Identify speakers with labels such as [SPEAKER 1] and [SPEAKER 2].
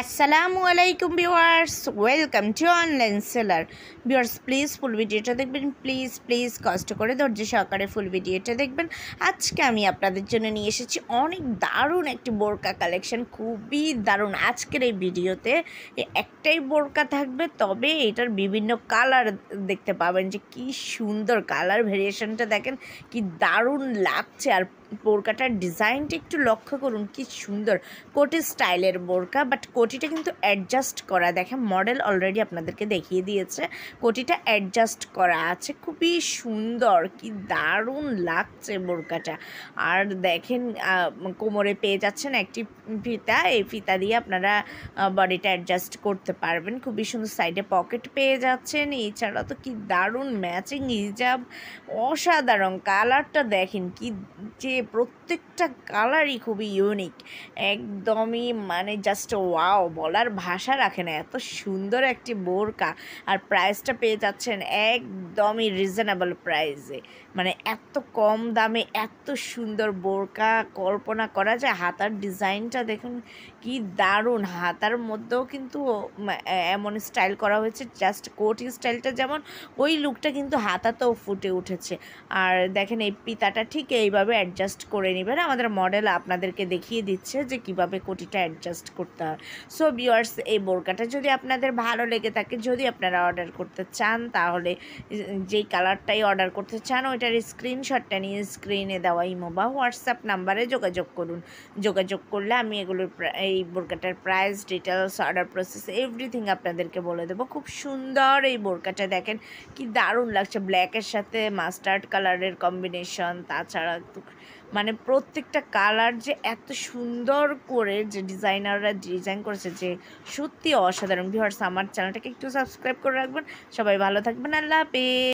[SPEAKER 1] আসসালামু আলাইকুম viewers, welcome to online seller. Viewers please ফুল ভিডিওটা দেখবেন, প্লিজ কষ্ট করে ধৈর্য সহকারে ফুল ভিডিওটা দেখবেন। আজকে আমি আপনাদের জন্য নিয়ে এসেছি অনেক দারুণ একটি বোরকা কালেকশন, খুবই দারুণ। আজকের এই ভিডিওতে একটাই বোরকা থাকবে, তবে এটার বিভিন্ন কালার দেখতে পাবেন যে কি সুন্দর কালার ভেরিয়েশনটা দেখেন, কি দারুণ লাগছে। আর বোরকাটার ডিজাইনটা একটু লক্ষ্য করুন, কি সুন্দর কোটি স্টাইলের বোরকা, বাট কোটিটা কিন্তু অ্যাডজাস্ট করা। দেখেন মডেল অলরেডি আপনাদেরকে দেখিয়ে দিয়েছে, কোটিটা অ্যাডজাস্ট করা আছে, খুবই সুন্দর, কি দারুণ লাগছে বোরকাটা। আর দেখেন কোমরে পেয়ে যাচ্ছেন একটি ফিতা, এই ফিতা দিয়ে আপনারা বডিটা অ্যাডজাস্ট করতে পারবেন, খুবই সুন্দর। সাইডে পকেট পেয়ে যাচ্ছেন, এছাড়া তো কি দারুণ ম্যাচিং হিজাব, অসাধারণ। কালারটা দেখেন কি, যে প্রত্যেকটা কালারই খুবই ইউনিক, একদমই মানে জাস্ট ওয়াও, বলার ভাষা রাখে না, এত সুন্দর একটি বোরকা। আর প্রাইসটা পেয়ে যাচ্ছেন একদমই রিজনেবল প্রাইসে, মানে এত কম দামে এত সুন্দর বোরকা কল্পনা করা যায়। হাতার ডিজাইনটা দেখুন কি দারুণ, হাতার মধ্যেও কিন্তু এমন স্টাইল করা হয়েছে, জাস্ট কোটি স্টাইলটা যেমন, ওই লুকটা কিন্তু হাতাতেও ফুটে উঠেছে। আর দেখেন এই পিতাটা ঠিক এইভাবে অ্যাডজাস্ট করে নেবেন, আমাদের মডেল আপনাদেরকে দেখিয়ে দিচ্ছে যে কিভাবে কোটিটা অ্যাডজাস্ট করতে হয়। সো ভিউয়ার্স, এই বোরকাটা যদি আপনাদের ভালো লেগে থাকে, যদি আপনারা অর্ডার করতে চান, তাহলে যেই কালারটাই অর্ডার করতে চান ওইটার স্ক্রিনশটটা নিয়ে স্ক্রিনে দেওয়া ইমো বা হোয়াটসঅ্যাপ নাম্বারে যোগাযোগ করুন। যোগাযোগ করলে আমি এগুলোর এই বোরকাটার price, details, order process everything আপনাদেরকে বলে দেবো। খুব সুন্দর এই বোরকাটা দেখেন, কি দারুণ লাগছে, ব্ল্যাকের সাথে মাস্টার্ড কালারের কম্বিনেশন। তাছাড়া মানে প্রত্যেকটা কালার যে এত সুন্দর করে যে ডিজাইনাররা ডিজাইন করেছে, যে সত্যি অসাধারণ। ভিউয়ার্স, আমার চ্যানেলটাকে একটু সাবস্ক্রাইব করে রাখবেন। সবাই ভালো থাকবেন, আল্লাহ হাফেজ।